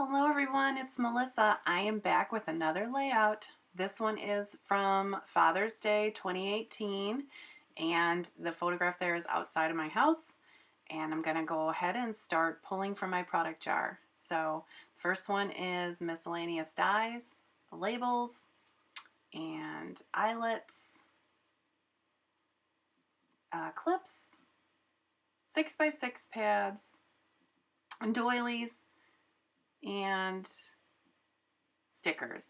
Hello everyone, it's Melissa. I am back with another layout. This one is from Father's Day 2018 and the photograph there is outside of my house, and I'm going to go ahead and start pulling from my product jar. So first one is miscellaneous dies, labels, and eyelets, clips, 6x6 pads, and doilies, and stickers.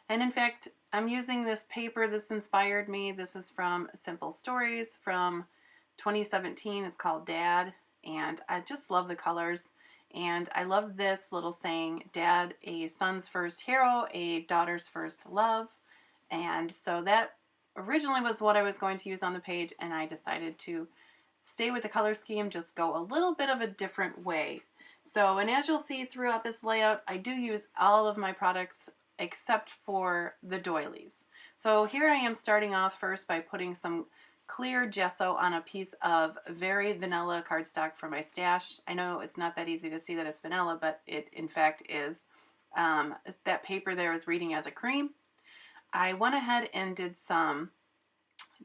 And in fact, I'm using this paper. This inspired me. This is from Simple Stories from 2017. It's called Dad, and I just love the colors. And I love this little saying, Dad, a son's first hero, a daughter's first love. And so that originally was what I was going to use on the page, and I decided to stay with the color scheme, just go a little bit of a different way. So, and as you'll see throughout this layout, I do use all of my products except for the doilies. So here I am starting off first by putting some clear gesso on a piece of very vanilla cardstock from my stash. I know it's not that easy to see that it's vanilla, but it in fact is. That paper there is reading as a cream. I went ahead and did some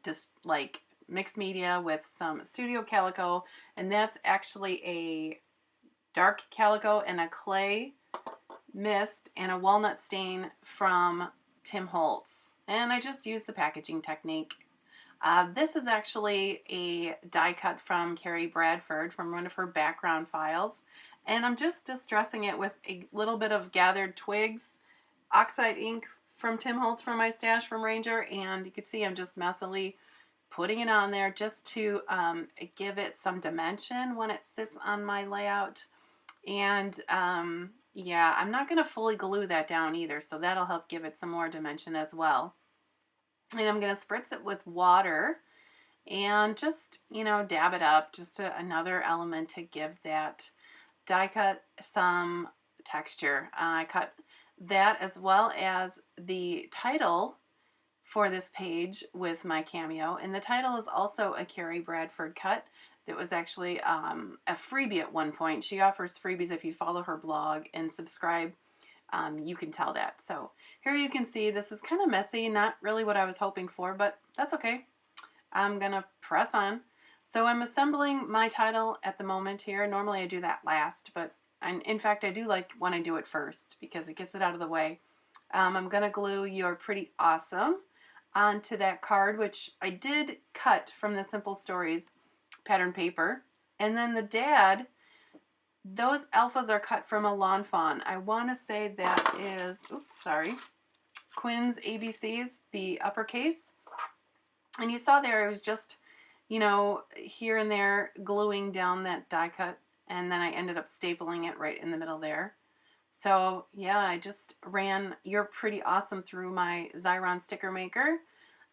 just like mixed media with some studio calico, and that's actually a dark calico and a clay mist and a walnut stain from Tim Holtz. And I just used the packaging technique. This is actually a die cut from Carrie Bradford from one of her background files. And I'm just distressing it with a little bit of gathered twigs, oxide ink from Tim Holtz from my stash from Ranger. And you can see I'm just messily putting it on there just to give it some dimension when it sits on my layout. And yeah, I'm not going to fully glue that down either, so that'll help give it some more dimension as well. And I'm going to spritz it with water and just, dab it up, just another element to give that die cut some texture. I cut that as well as the title for this page with my cameo, and the title is also a Carrie Bradford cut. That was actually a freebie at one point. She offers freebies if you follow her blog and subscribe. You can tell that. So here you can see this is kind of messy, not really what I was hoping for, but that's okay. I'm gonna press on. So I'm assembling my title at the moment here. Normally I do that last, but in fact I do like when I do it first because it gets it out of the way. I'm gonna glue You're Pretty Awesome onto that card, which I did cut from the Simple Stories pattern paper. And then the dad, those alphas are cut from a Lawn Fawn. I want to say that is, Quinn's ABCs, the uppercase. And you saw there, it was just, here and there gluing down that die cut. And then I ended up stapling it right in the middle there. So yeah, I just ran You're Pretty Awesome through my Xyron sticker maker,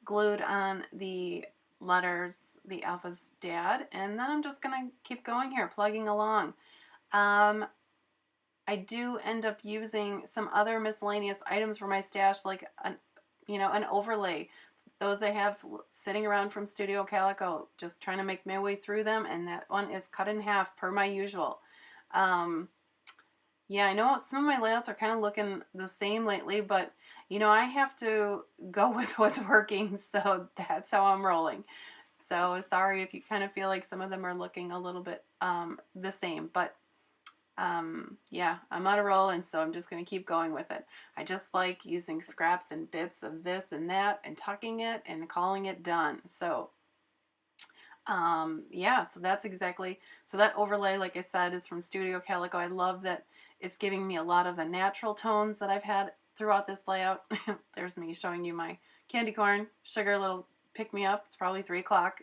glued on the letters, the alpha's dad, and then I'm just gonna keep going here, plugging along. I do end up using some other miscellaneous items for my stash, like an overlay. Those I have sitting around from Studio Calico, just trying to make my way through them, and that one is cut in half per my usual. Yeah, I know some of my layouts are kind of looking the same lately, but I have to go with what's working, so that's how I'm rolling. So sorry if you kind of feel like some of them are looking a little bit the same, but yeah, I'm on a roll, and so I'm just going to keep going with it. I just like using scraps and bits of this and that and tucking it and calling it done. So yeah, so that's exactly, so that overlay, like I said, is from Studio Calico. I love that it's giving me a lot of the natural tones that I've had throughout this layout. There's me showing you my candy corn, sugar, little pick-me-up. It's probably 3 o'clock.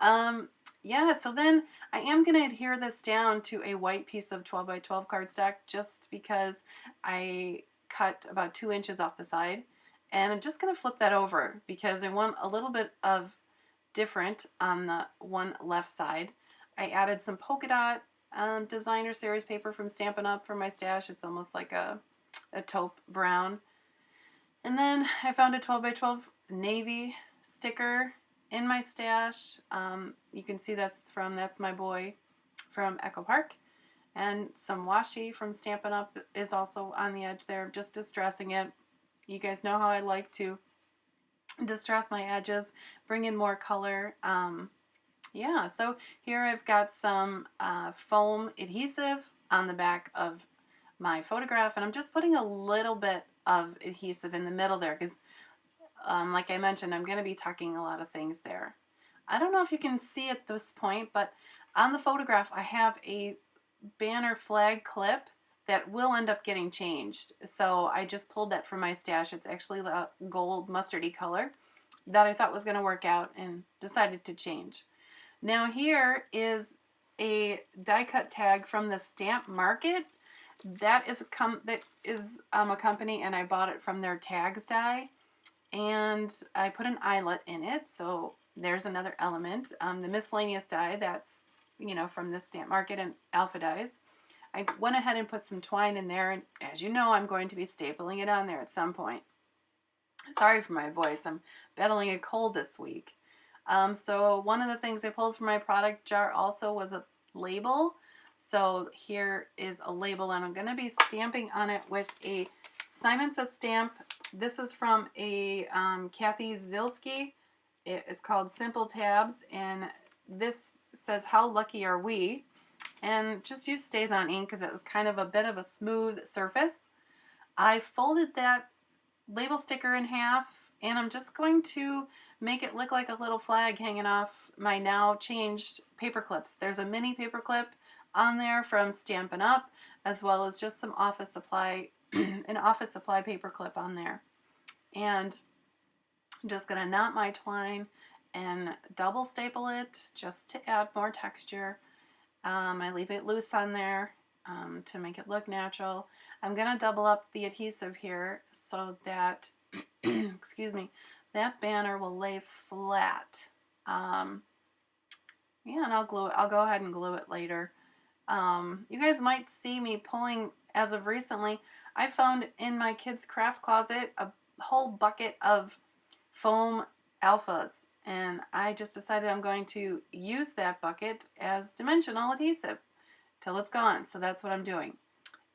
Yeah, so then I am going to adhere this down to a white piece of 12 by 12 cardstock just because I cut about 2 inches off the side. And I'm just going to flip that over because I want a little bit of different on the one left side. I added some polka dot designer series paper from Stampin' Up! For my stash. It's almost like a taupe brown. And then I found a 12 by 12 navy sticker in my stash. You can see that's my boy from Echo Park. And some washi from Stampin' Up! Is also on the edge there, just distressing it. You guys know how I like to distress my edges, bring in more color. Yeah, so here I've got some foam adhesive on the back of my photograph, and I'm just putting a little bit of adhesive in the middle there because, like I mentioned, I'm going to be tucking a lot of things there. I don't know if you can see at this point, but on the photograph I have a banner flag clip that will end up getting changed. So I just pulled that from my stash. It's actually the gold mustardy color that I thought was going to work out and decided to change. Now here is a die cut tag from the Stamp Market. That is a company, and I bought it from their tags die, and I put an eyelet in it. So there's another element. The miscellaneous die, that's from the Stamp Market and Alpha Dies. I went ahead and put some twine in there, and as you know, I'm going to be stapling it on there at some point. Sorry for my voice. I'm battling a cold this week. So one of the things I pulled from my product jar also was a label. So here is a label, and I'm going to be stamping on it with a Simon Says stamp. This is from a Kathy Zilski. It is called Simple Tabs, and this says, "How lucky are we?" And just use Stays On ink because it was kind of a bit of a smooth surface. I folded that label sticker in half, and I'm just going to make it look like a little flag hanging off my now changed paper clips. There's a mini paper clip on there from Stampin' Up, as well as just some office supply, an office supply paper clip on there. And I'm just gonna knot my twine and double staple it just to add more texture. I leave it loose on there to make it look natural. I'm going to double up the adhesive here so that, excuse me, that banner will lay flat. Yeah, and I'll glue it. I'll go ahead and glue it later. You guys might see me pulling, as of recently, I found in my kids' craft closet a whole bucket of foam alphas. And I just decided I'm going to use that bucket as dimensional adhesive till it's gone. So that's what I'm doing.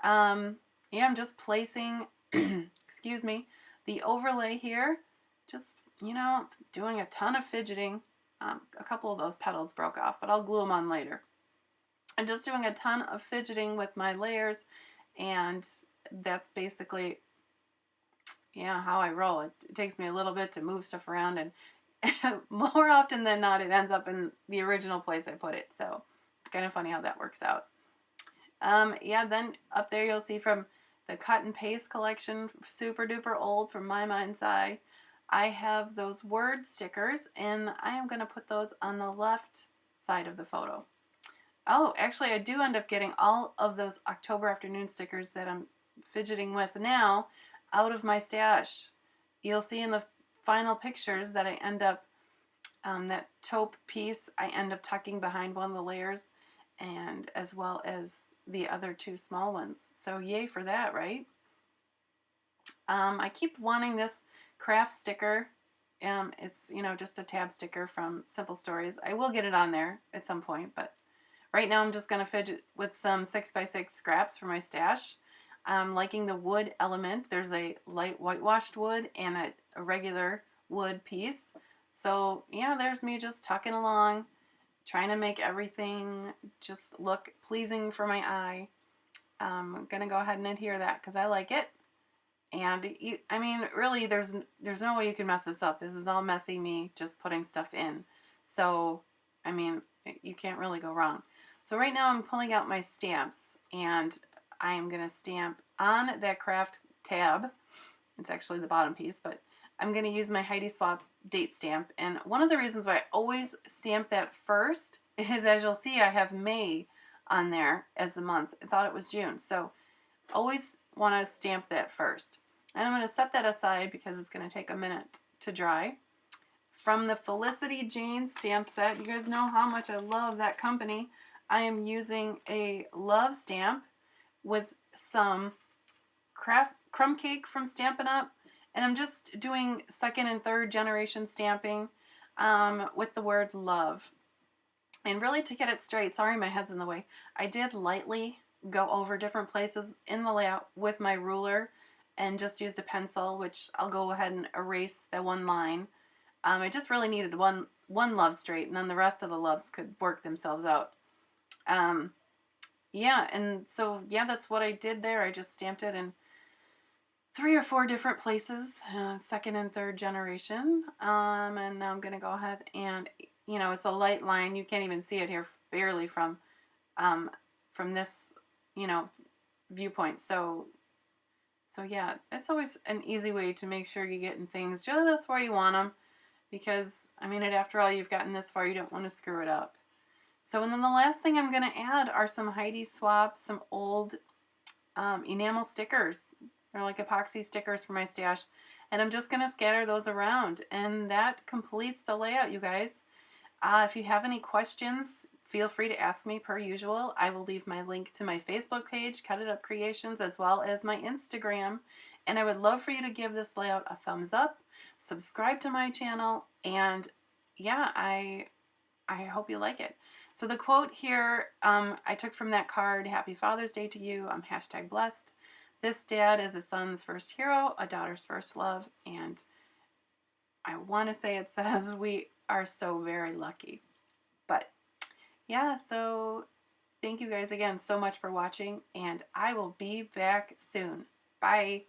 Yeah, I'm just placing, excuse me, the overlay here. Just, doing a ton of fidgeting. A couple of those petals broke off, but I'll glue them on later. I'm just doing a ton of fidgeting with my layers, and that's basically, how I roll. It takes me a little bit to move stuff around, and more often than not, it ends up in the original place I put it. So it's kind of funny how that works out. Yeah, then up there you'll see from the cut and paste collection, super duper old from my mind's eye. I have those word stickers, and I am going to put those on the left side of the photo. Oh, actually, I do end up getting all of those October afternoon stickers that I'm fidgeting with now out of my stash. You'll see in the final pictures that I end up, that taupe piece, I end up tucking behind one of the layers, and as well as the other two small ones. So yay for that, right? I keep wanting this craft sticker. It's, just a tab sticker from Simple Stories. I will get it on there at some point, but right now I'm just going to fidget with some 6x6 scraps for my stash. I'm liking the wood element. There's a light whitewashed wood and a regular wood piece. So yeah, there's me just tucking along, trying to make everything just look pleasing for my eye. I'm going to go ahead and adhere that because I like it. And really, there's no way you can mess this up. This is all messy me just putting stuff in. So, you can't really go wrong. So right now I'm pulling out my stamps, and I am going to stamp on that craft tab. It's actually the bottom piece, but I'm going to use my Heidi Swap date stamp. And one of the reasons why I always stamp that first is, as you'll see, I have May on there as the month. I thought it was June. So always want to stamp that first. And I'm going to set that aside because it's going to take a minute to dry. From the Felicity Jane stamp set, you guys know how much I love that company. I am using a love stamp with some crumb cake from Stampin' Up. And I'm just doing second and third generation stamping with the word love. And really, to get it straight, sorry my head's in the way, I did lightly go over different places in the layout with my ruler and just used a pencil, which I'll go ahead and erase the one line. I just really needed one love straight, and then the rest of the loves could work themselves out. Yeah, and so yeah, that's what I did there. I just stamped it in 3 or 4 different places, second and third generation. And now I'm gonna go ahead and, it's a light line. You can't even see it here barely um, from this, you know, viewpoint. So yeah, it's always an easy way to make sure you're getting things just where you want them, because I mean, after all, you've gotten this far, you don't want to screw it up. So, and then the last thing I'm going to add are some Heidi swaps, some old enamel stickers. They're like epoxy stickers for my stash. And I'm just going to scatter those around. And that completes the layout, you guys. If you have any questions, feel free to ask me per usual. I will leave my link to my Facebook page, Cut It Up Creations, as well as my Instagram. And I would love for you to give this layout a thumbs up, subscribe to my channel, and yeah, I hope you like it. So the quote here, I took from that card, Happy Father's Day to you. I'm #blessed. This dad is a son's first hero, a daughter's first love, and I want to say it says we are so very lucky. But yeah, so thank you guys again so much for watching, and I will be back soon. Bye.